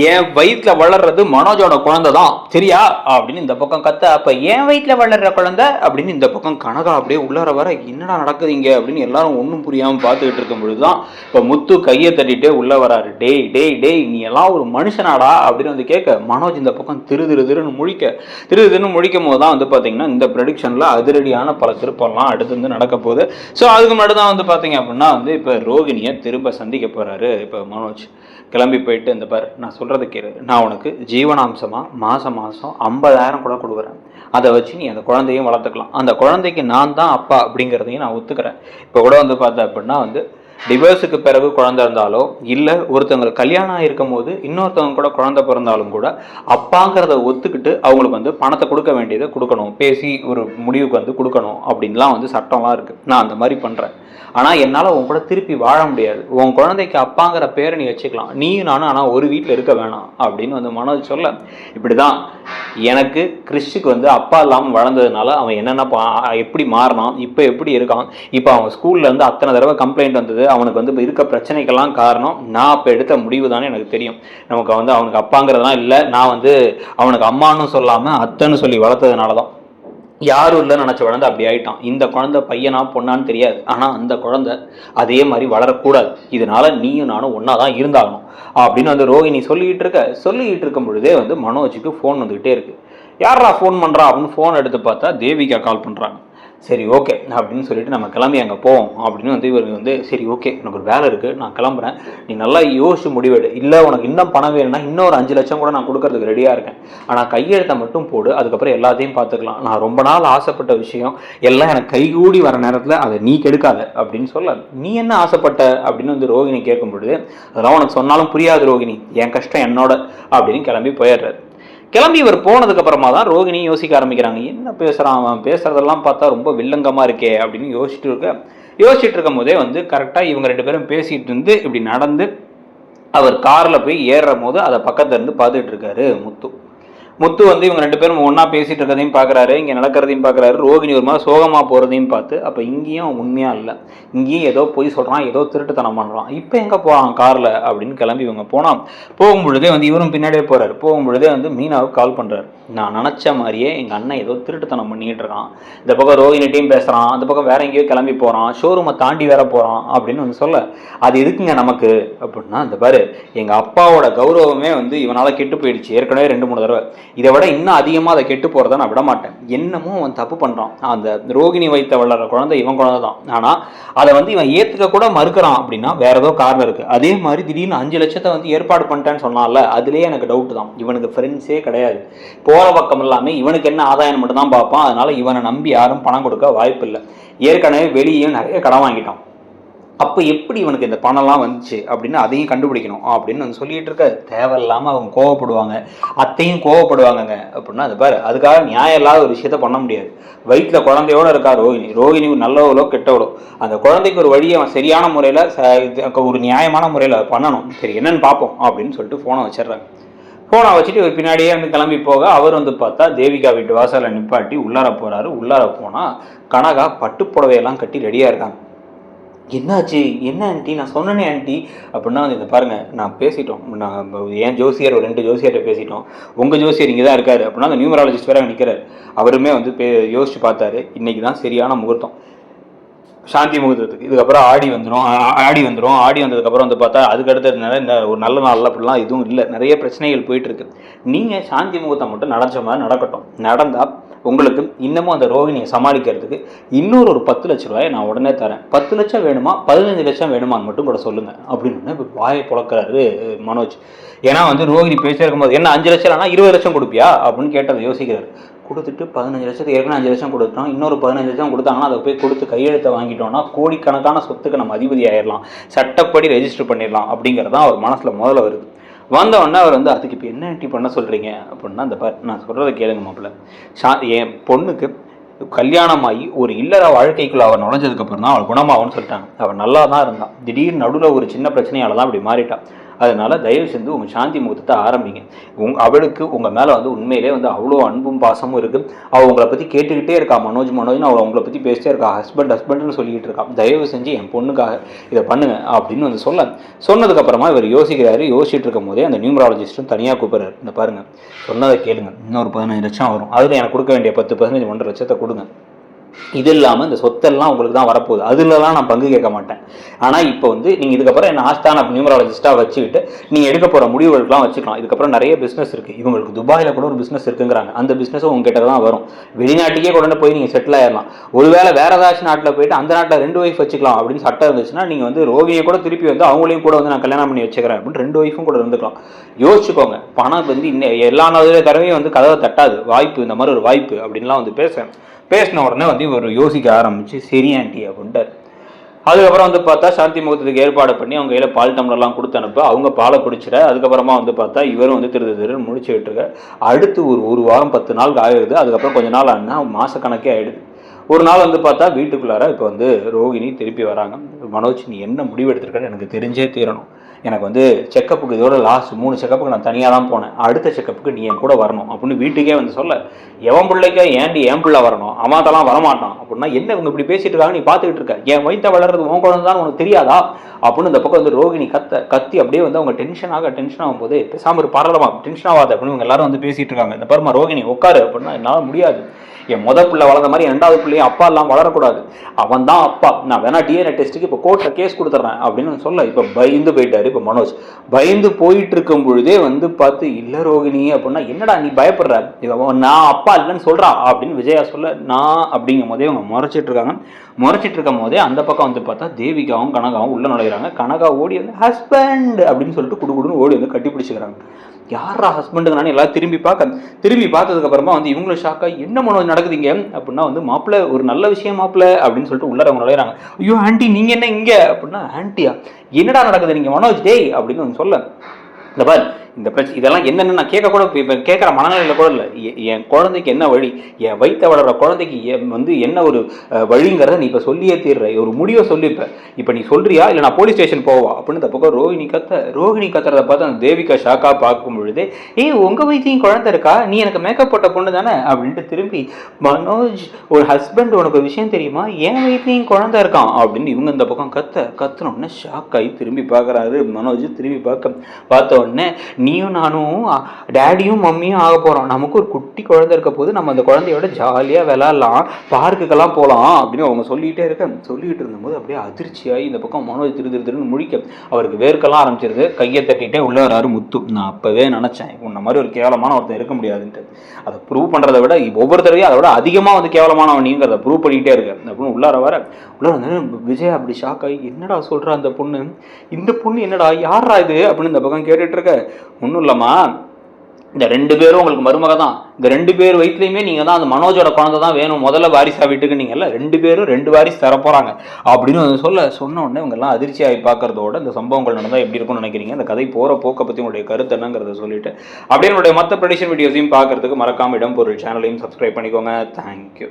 என் வயிற்றுல வளர்றது மனோஜோட குழந்தை தான் சரியா அப்படின்னு இந்த பக்கம் கத்த. அப்ப என் வயிற்றுல வளர்ற குழந்தை அப்படின்னு இந்த பக்கம் கனகா அப்படியே உள்ளார வர என்னடா நடக்குதுங்க அப்படின்னு எல்லாரும் ஒன்றும் புரியாம பார்த்துக்கிட்டு இருக்கும் பொழுதுதான் இப்ப முத்து கையை தட்டிட்டே உள்ள வராரு. டேய் டேய் டேய் நீ எல்லாம் ஒரு மனுஷனாடா அப்படின்னு வந்து கேட்க, மனோஜ் இந்த பக்கம் திருன்னு முழிக்கும் போது தான் வந்து பாத்தீங்கன்னா இந்த ப்ரெடிக்ஷன்ல அதிரடியான பல திருப்பம்லாம் அடுத்து வந்து நடக்க போகுது. ஸோ அதுக்கு முன்னாடி தான் வந்து பாத்தீங்க அப்படின்னா வந்து இப்ப ரோகிணியை திரும்ப சந்திக்க போறாரு இப்ப மனோஜ். கிளம்பி போயிட்டு இந்த பாரு நான் சொல்கிறது கேளு, நான் உனக்கு ஜீவனாம்சமாக மாதம் 50,000 கூட கொடுக்குறேன். அதை வச்சு நீ அந்த குழந்தையும் வளர்த்துக்கலாம். அந்த குழந்தைக்கு நான் தான் அப்பா அப்படிங்கிறதையும் நான் ஒத்துக்கிறேன். இப்போ கூட வந்து பார்த்தேன் அப்படின்னா வந்து டிவோர்ஸுக்கு பிறகு குழந்தை இருந்தாலோ இல்லை ஒருத்தவங்களுக்கு கல்யாணம் ஆகிருக்கும் போது இன்னொருத்தவங்க கூட குழந்தை பிறந்தாலும் கூட அப்பாங்கிறத ஒத்துக்கிட்டு அவங்களுக்கு வந்து பணத்தை கொடுக்க வேண்டியதை கொடுக்கணும், பேசி ஒரு முடிவுக்கு வந்து கொடுக்கணும் அப்படின்லாம் வந்து சட்டம்லாம் இருக்குது. நான் அந்த மாதிரி பண்ணுறேன். ஆனால் என்னால் உன் கூட திருப்பி வாழ முடியாது. உன் குழந்தைக்கு அப்பாங்கிற பேரை நீ வச்சுக்கலாம், நீயும் நானும் ஆனால் ஒரு வீட்டில் இருக்க வேணாம் அப்படின்னு வந்து மனோஜ் சொல்ல, இப்படி தான் எனக்கு கிறிஸ்டுக்கு வந்து அப்பா இல்லாமல் வளர்ந்ததுனால அவன் என்னென்ன எப்படி மாறினான், இப்போ எப்படி இருக்கான், இப்போ அவன் ஸ்கூல்லேருந்து அத்தனை தடவை கம்ப்ளைண்ட் வந்தது, அவனுக்கு வந்து இப்போ இருக்க பிரச்சனைக்கெல்லாம் காரணம் நான் அப்போ எடுத்த முடிவு தானே எனக்கு தெரியும். நமக்கு வந்து அவனுக்கு அப்பாங்கிறதுலாம் இல்லை, நான் வந்து அவனுக்கு அம்மானு சொல்லாமல் அத்தைன்னு சொல்லி வளர்த்ததுனால தான் யாரும் இல்லைன்னு நினச்ச குழந்தை அப்படி ஆயிட்டான். இந்த குழந்தை பையனா பொண்ணான்னு தெரியாது, ஆனால் அந்த குழந்தை அதே மாதிரி வளரக்கூடாது, இதனால நீயும் நானும் ஒன்றா தான் இருந்தாகணும் அப்படின்னு வந்து ரோகிணி சொல்லிக்கிட்டு இருக்கும் பொழுதே வந்து மனோஜுக்கு ஃபோன் வந்துக்கிட்டே இருக்கு. யாரா ஃபோன் பண்ணுறா அப்படின்னு ஃபோன் எடுத்து பார்த்தா தேவிகா கால் பண்ணுறாங்க. சரி ஓகே அப்படின்னு சொல்லிட்டு நம்ம கிளம்பி அங்கே போவோம் அப்படின்னு வந்து இவருக்கு வந்து சரி ஓகே எனக்கு ஒரு வேலை இருக்குது நான் கிளம்புறேன், நீ நல்லா யோசிச்சு முடிவெடு, இல்லை உனக்கு இன்னும் பணம் வேணும்னா இன்னொரு 5 லட்சம் கூட நான் கொடுக்கறதுக்கு ரெடியாக இருக்கேன், ஆனால் கையெழுத்தை மட்டும் போடு, அதுக்கப்புறம் எல்லாத்தையும் பார்த்துக்கலாம், நான் ரொம்ப நாள் ஆசைப்பட்ட விஷயம் எல்லாம் எனக்கு கைகூடி வர நேரத்தில் அதை நீ கெடுக்காத அப்படின்னு சொல்ல. நீ என்ன ஆசைப்பட்ட அப்படின்னு வந்து ரோகிணி கேட்கும் பொழுது அதெல்லாம் உனக்கு சொன்னாலும் புரியாது ரோகிணி, என் கஷ்டம் என்னோட அப்படின்னு கிளம்பி போயிடுறாரு. கிளம்பி இவர் போனதுக்கு அப்புறமா தான் ரோகிணி யோசிக்க ஆரம்பிக்கிறாங்க. என்ன பேசுகிறான் அவன், பேசுறதெல்லாம் பார்த்தா ரொம்ப வில்லங்கமாக இருக்கே அப்படின்னு யோசிச்சுட்டு இருக்கும் போதே வந்து கரெக்டாக இவங்க 2 பேரும் பேசிகிட்டு இருந்து இப்படி நடந்து அவர் காரில் போய் ஏறுற போது அதை பக்கத்துல இருந்து பார்த்துட்டு இருக்காரு முத்து வந்து இவங்க 2 பேரும் ஒன்றா பேசிகிட்டு இருக்கிறதையும் பார்க்குறாரு, இங்கே நடக்கிறதையும் பார்க்குறாரு. ரோகிணி ஒரு மாதிரி சோகமாக போகிறதையும் பார்த்து அப்போ இங்கேயும் உண்மையாக இல்லை, இங்கேயும் ஏதோ பொய் சொல்கிறான், ஏதோ திருட்டுத்தனம் பண்ணுறான், இப்போ எங்கே போகிறான் காரில் அப்படின்னு கிளம்பி இவங்க போகும் பொழுதே வந்து இவரும் பின்னாடியே போகிறாரு. போகும் பொழுதே வந்து மீனாவுக்கு கால் பண்ணுறாரு. நான் நினச்ச மாதிரியே எங்கள் அண்ணன் ஏதோ திருட்டுத்தனம் பண்ணிக்கிட்டு இருக்கான், இந்த பக்கம் ரோகிணிட்டையும் பேசுகிறான், அந்த பக்கம் வேற எங்கேயோ கிளம்பி போகிறான், ஷோரூமை தாண்டி வேற போகிறான் அப்படின்னு வந்து சொல்ல, அது எதுக்குங்க நமக்கு அப்படின்னா இந்த பாரு எங்கள் அப்பாவோட கௌரவமே வந்து இவனால் கெட்டு போயிடுச்சு ஏற்கனவே 2-3 தடவை, இதை விட இன்னும் அதிகமாக அதை கெட்டு போகிறத நான் விட மாட்டேன். என்னமோ அவன் தப்பு பண்ணுறான், அந்த ரோகிணி வைத்த வளர்ற குழந்தை இவன் குழந்தை தான், ஆனால் அதை வந்து இவன் ஏற்றுக்க கூட மறுக்கிறான் அப்படின்னா வேற ஏதோ காரணம் இருக்குது. அதே மாதிரி திடீர்னு 5 லட்சத்தை வந்து ஏற்பாடு பண்ணிட்டேன்னு சொன்னால அதுலேயே எனக்கு டவுட் தான். இவனுக்கு ஃப்ரெண்ட்ஸே கிடையாது, போகிற பக்கம் இல்லாமல் இவனுக்கு என்ன ஆதாயம் மட்டும் தான் பார்ப்பான், அதனால இவனை நம்பி யாரும் பணம் கொடுக்க வாய்ப்பு இல்லை. ஏற்கனவே வெளியே நிறைய கடன் வாங்கிட்டான், அப்போ எப்படி இவனுக்கு இந்த பணம்லாம் வந்துச்சு அப்படின்னு அதையும் கண்டுபிடிக்கணும் அப்படின்னு வந்து சொல்லிட்டு இருக்க. தேவையில்லாமல் அவங்க கோவப்படுவாங்க, அத்தையும் கோவப்படுவாங்கங்க அப்படின்னா அது பாரு அதுக்காக நியாயம் இல்லாத ஒரு விஷயத்த பண்ண முடியாது. வயிற்றில் குழந்தையோட இருக்கா ரோகிணி நல்லவளோ கெட்டவளோ, அந்த குழந்தைக்கு ஒரு வழியை அவன் சரியான முறையில் ஒரு நியாயமான முறையில் பண்ணணும். சரி என்னன்னு பார்ப்போம் அப்படின்னு சொல்லிட்டு ஃபோனை வச்சிடுறாங்க. ஃபோனை வச்சுட்டு இவர் பின்னாடியே வந்து கிளம்பி போக அவர் வந்து பார்த்தா தேவிகா வீட்டு வாசலில் நிப்பாட்டி உள்ளார போகிறாரு. உள்ளார போனால் கனகா பட்டுப்புடவையெல்லாம் கட்டி ரெடியாக இருக்காங்க. என்னாச்சு என்ன ஆண்டி, நான் சொன்னேனே ஆண்டி அப்படின்னா வந்து இதை பாருங்கள் நான் பேசிட்டோம், நான் என் ஜோசியர் 2 ஜோசியர்கிட்ட பேசிட்டோம், உங்கள் ஜோசியர் இங்கே தான் இருக்காரு அப்படின்னா அந்த நியூமராலஜிஸ்ட் வேறு நிற்கிறார். அவருமே வந்து யோசிச்சு பார்த்தாரு, இன்றைக்கி தான் சரியான முகூர்த்தம் சாந்தி முகூர்த்தத்துக்கு, இதுக்கப்புறம் ஆடி வந்ததுக்கப்புறம் வந்து பார்த்தா அதுக்கடுத்த இந்த ஒரு நல்ல நாளில் அப்படிலாம் எதுவும் இல்லை, நிறைய பிரச்சனைகள் போயிட்டுருக்கு. நீங்கள் சாந்தி முகூர்த்தம் மட்டும் நடந்த மாதிரி நடக்கட்டும், நடந்தால் உங்களுக்கு இன்னமும் அந்த ரோகிணியை சமாளிக்கிறதுக்கு இன்னொரு 10 லட்ச ரூபாயை நான் உடனே தரேன், 10 லட்சம் வேணுமா 15 லட்சம் வேணுமான்னு மட்டும் கூட சொல்லுங்கள் அப்படின்னு இப்போ வாயை புழக்கிறாரு மனோஜ். ஏன்னா வந்து ரோகிணி பேசியிருக்கும் போது என்ன 5 லட்சம் ஆனால் 20 லட்சம் கொடுப்பியா அப்படின்னு கேட்டதை யோசிக்கிறாரு. கொடுத்துட்டு 15 லட்சத்துக்கு ஏற்கனவே 5 லட்சம் கொடுத்தோம், இன்னொரு 15 லட்சம் கொடுத்தாங்கன்னா அதை போய் கொடுத்து கையெழுத்தை வாங்கிட்டோம்னா கோடிக்கணக்கான சொத்துக்கு நம்ம அதிபதி ஆயிடலாம், சட்டப்படி ரெஜிஸ்டர் பண்ணிடலாம் அப்படிங்கிறது தான் அவர் மனசில் முதல்ல வருது. வந்தவொடனே அவர் வந்து அதுக்கு இப்போ என்ன ஆண்டி பண்ண சொல்கிறீங்க அப்படின்னா அந்த நான் சொல்கிறத கேளுங்க மாப்பிள்ள, என் பொண்ணுக்கு கல்யாணமாகி ஒரு இல்லற வாழ்க்கைக்குள்ள அவள் நுழைஞ்சதுக்கப்புறம் தான் அவள் குணமாகும்னு சொல்லிட்டாங்க. அவள் நல்லா தான் இருந்தான், திடீர்னு நடுவில் ஒரு சின்ன பிரச்சனையால தான் அப்படி மாறிட்டான். அதனால தயவு செஞ்சு உங்கள் சாந்தி முகூர்த்தத்தை ஆரம்பிங்க. அவளுக்கு உங்கள் மேலே வந்து உண்மையிலே வந்து அவ்வளோ அன்பும் பாசமும் இருக்குது. அவள் உங்களை பற்றி கேட்டுக்கிட்டே இருக்கா, மனோஜ்னு அவள் உங்களை பற்றி பேசிட்டே இருக்கா, ஹஸ்பண்ட்னு சொல்லிக்கிட்டு இருக்கா. தயவு செஞ்சு என் பொண்ணுக்காக இதை பண்ணுங்க அப்படின்னு வந்து சொன்னதுக்கப்புறமா இவர் யோசிக்கிறாரு. யோசிச்சுட்டு இருக்கும் போதே அந்த நியூமராலஜிஸ்ட்டும் தனியாக கூப்பிட்றாரு. இந்த பாருங்க, சொன்னதை கேளுங்க, இன்னொரு 15 லட்சம் வரும், அதில் எனக்கு கொடுக்க வேண்டிய 10% 1.5 லட்சத்தை கொடுங்க. இது இல்லாமல் இந்த சொத்தெல்லாம் உங்களுக்கு தான் வரப்போகுது, அதுலலாம் நான் பங்கு கேட்க மாட்டேன். ஆனால் இப்போ வந்து நீங்கள் இதுக்கப்புறம் என்ன ஆஸ்தான நியூமராலஜிஸ்ட்டாக வச்சுக்கிட்டு நீங்கள் எடுக்க போகிற முடிவுகளுக்கெல்லாம் வச்சுக்கலாம். இதுக்கப்புறம் நிறைய பிஸ்னஸ் இருக்குது. இவங்களுக்கு துபாயில் கூட ஒரு பிஸ்னஸ் இருக்குங்கிறாங்க. அந்த பிஸ்னஸும் உங்ககிட்ட தான் வரும். வெளிநாட்டுக்கே கொண்டு போய் நீங்கள் செட்டில் ஆயிடலாம். ஒருவேளை வேறு ஏதாச்சும் நாட்டில் போயிட்டு அந்த நாட்டில் 2 ஒய்ஃப் வச்சுக்கலாம் அப்படின்னு சட்டம் இருந்துச்சுன்னா நீங்கள் வந்து ரோகிணியை கூட திருப்பி வந்து அவங்களையும் கூட வந்து நான் கல்யாணம் பண்ணி வச்சுக்கிறேன் அப்படின்னு 2 ஒய்ஃபும் கூட இருந்துக்கலாம். யோசிச்சுக்கோங்க. பணம் வந்து இன்னும் எல்லா தடவையும் வந்து கதவை தட்டாது. வாய்ப்பு, இந்த மாதிரி ஒரு வாய்ப்பு அப்படின்லாம் வந்து பேசின உடனே வந்து இவர் யோசிக்க ஆரம்பிச்சு சரி ஆண்டி அப்படின்ட்டார். அதுக்கப்புறம் வந்து பார்த்தா சாந்தி முகூர்த்தத்துக்கு ஏற்பாடு பண்ணி அவங்க கையில் பால் டம்ளர்லாம் கொடுத்து அனுப்ப அவங்க பாலை குடிச்சிட. அதுக்கப்புறமா வந்து பார்த்தா இவரும் வந்து திரு முடிச்சுக்கிட்டு இருக்க. அடுத்து ஒரு வாரம் 10 நாள் ஆயிடுது. அதுக்கப்புறம் கொஞ்ச நாள் ஆனால் மாதக்கணக்கே ஆகிடுது. ஒரு நாள் வந்து பார்த்தா வீட்டுக்குள்ளார இப்போ வந்து ரோகிணி திருப்பி வராங்க. மனோஜ், நீ என்ன முடிவு எடுத்திருக்கன்னு எனக்கு தெரிஞ்சே தீரணும். எனக்கு வந்து செக்கப்புக்கு இதோட லாஸ்ட் 3 செக்கப்புக்கு நான் தனியாக தான் போனேன். அடுத்த செக்கப்புக்கு நீ என் கூட வரணும் அப்படின்னு வீட்டுக்கே வந்து சொல்ல, எவன் பிள்ளைக்கா ஏன்டி என் பிள்ளை வரணும், அம்மாத்தெல்லாம் வரமாட்டான் அப்படின்னா என்ன இவங்க இப்படி பேசிட்டு இருக்காங்க, நீ பார்த்துக்கிட்டு இருக்க, என் வயிற்ற வளர்றது உன் குழந்தை தான் உனக்கு தெரியாதா அப்படின்னு இந்த பக்கம் வந்து ரோகிணி கத்தி அப்படியே வந்து அவங்க டென்ஷன் ஆகும் போது பேசாமல் ஒரு பரலமா டென்ஷன் ஆகாது அப்படின்னு இவங்க எல்லாரும் வந்து பேசிட்டு இருக்காங்க. இந்த பரமா ரோகிணி உட்காரு அப்படின்னா என்னால் முடியாது. என் பிள்ளை வளர்ந்த மாதிரி 2வது பிள்ளையும் அப்பா எல்லாம் வளரக்கூடாது. அவன் தான் அப்பா. நான் வேணா டிஎன்ஏ டெஸ்ட்டுக்கு இப்போ கோர்ட்டில் கேஸ் கொடுத்துட்றேன் அப்படின்னு சொல்ல இப்போ பயந்து போயிட்டாரு. இப்போ மனோஜ் பயந்து போயிட்டு இருக்கும் பொழுதே வந்து பார்த்து இல்லை ரோகிணி அப்படின்னா என்னடா நீ பயப்படுற, நான் அப்பா இல்லைன்னு சொல்றா அப்படின்னு விஜயா சொல்ல, நான் அப்படிங்கும் போதே அவங்க முறைச்சிட்டு இருக்கும் போதே அந்த பக்கம் வந்து பார்த்தா தேவிகாவும் கனகாவும் உள்ள நுழைகிறாங்க. கனகா ஓடி வந்து ஹஸ்பண்ட் அப்படின்னு சொல்லிட்டு குடுன்னு ஓடி வந்து கட்டி பிடிச்சிக்கிறாங்க. யாரா ஹஸ்பண்டுங்கன்னு எல்லாரும் திரும்பி பார்த்ததுக்கு அப்புறமா வந்து இவங்களும் ஷாக்கா என்ன மனோஜ் நடக்குதுங்க அப்படின்னா வந்து மாப்பிள்ளை ஒரு நல்ல விஷயம் மாப்பிள்ளை அப்படின்னு சொல்லிட்டு உள்ளறவங்க நுழையிறாங்க. ஐயோ ஆண்டி நீங்க என்ன இங்க அப்படின்னா, ஆண்டியா என்னடா நடக்குது நீங்க மனோஜ் டேய் அப்படின்னு வந்து சொல்ல, இந்த பார் இந்த பிரச்சனை இதெல்லாம் என்னென்னு நான் கேட்கக்கூட இப்போ கேட்குற மனநிலையில் கூட இல்லை. என் குழந்தைக்கு என்ன வழி, என் வயிற்ற வளர்கிற குழந்தைக்கு வந்து என்ன ஒரு வழிங்கிறத நீ இப்போ சொல்லியே தீர்ற, ஒரு முடிவை சொல்லிப்பேன். இப்போ நீ சொல்றியா இல்லை நான் போலீஸ் ஸ்டேஷன் போவா அப்படின்னு இந்த பக்கம் ரோகிணி கத்துறதை பார்த்து அந்த தேவிகா ஷாக்கா பார்க்கும் பொழுது, உங்கள் வயிற்றையும் குழந்தை இருக்கா, நீ எனக்கு மேக்கப் போட்ட பொண்ணு தானே அப்படின்ட்டு திரும்பி, மனோஜ் ஒரு ஹஸ்பண்ட் உனக்கு விஷயம் தெரியுமா, என் வயிற்றையும் குழந்தை இருக்கான் அப்படின்னு இவங்க இந்த பக்கம் கத்துனோடனே ஷாக்காகி திரும்பி பார்க்குறாரு மனோஜ். திரும்பி பார்த்த உடனே நீயும் நானும் டேடியும் மம்மியும் ஆக போகிறோம், நமக்கு ஒரு குட்டி குழந்தை இருக்க போது நம்ம அந்த குழந்தையோட ஜாலியாக விளையாடலாம், பார்க்குக்கெல்லாம் போகலாம் அப்படின்னு அவங்க சொல்லிகிட்டு இருந்தபோது அப்படியே அதிர்ச்சியாகி இந்த பக்கம் மனோஜ் திருன்னு முழிக்க அவருக்கு வேர்க்கெல்லாம் ஆரம்பிச்சிருது. கையை தட்டிகிட்டே உள்ள வராரு முத்து. நான் அப்போவே நினச்சேன் உன்ன மாதிரி ஒரு கேவலமான ஒருத்தன் இருக்க முடியாதுன்ட்டு. அதை ப்ரூவ் பண்ணுறதை விட ஒவ்வொருத்தரையும் அதை விட அதிகமாக வந்து கேவலமானவனிங்கிறத ப்ரூவ் பண்ணிக்கிட்டே இருக்கு அப்படின்னு உள்ளார வந்து விஜய் அப்படி ஷாக் ஆகி என்னடா சொல்கிறா அந்த பொண்ணு, இந்த பொண்ணு என்னடா யாரா இது அப்படின்னு இந்த பக்கம் கேட்டுட்டு இருக்க. ஒன்றும் இல்லைம்மா, இந்த 2 பேரும் உங்களுக்கு மருமக தான், இந்த 2 பேர் வயிற்றுலையுமே நீங்கள் தான் அந்த மனோஜோட குழந்தை தான் வேணும், முதல்ல வாரிசா வீட்டுக்கு நீங்கள்ல 2 பேரும் 2 வாரிசு தர போகிறாங்க அப்படின்னு சொன்ன உடனே இவங்கெல்லாம் அதிர்ச்சியாகி பார்க்கறதோட இந்த சம்பவங்கள் நடந்தால் எப்படி இருக்கும்னு நினைக்கிறீங்க, இந்த கதை போகிற போக்கை பற்றி உங்களுடைய கருத்து என்னங்கிறத சொல்லிட்டு அப்படியே என்னுடைய மற்ற ப்ரெடிக்ஷன் வீடியோஸையும் பார்க்கறதுக்கு மறக்காம இடம்பொருள் சேனலையும் சப்ஸ்கிரைப் பண்ணிக்கோங்க. தேங்க்யூ.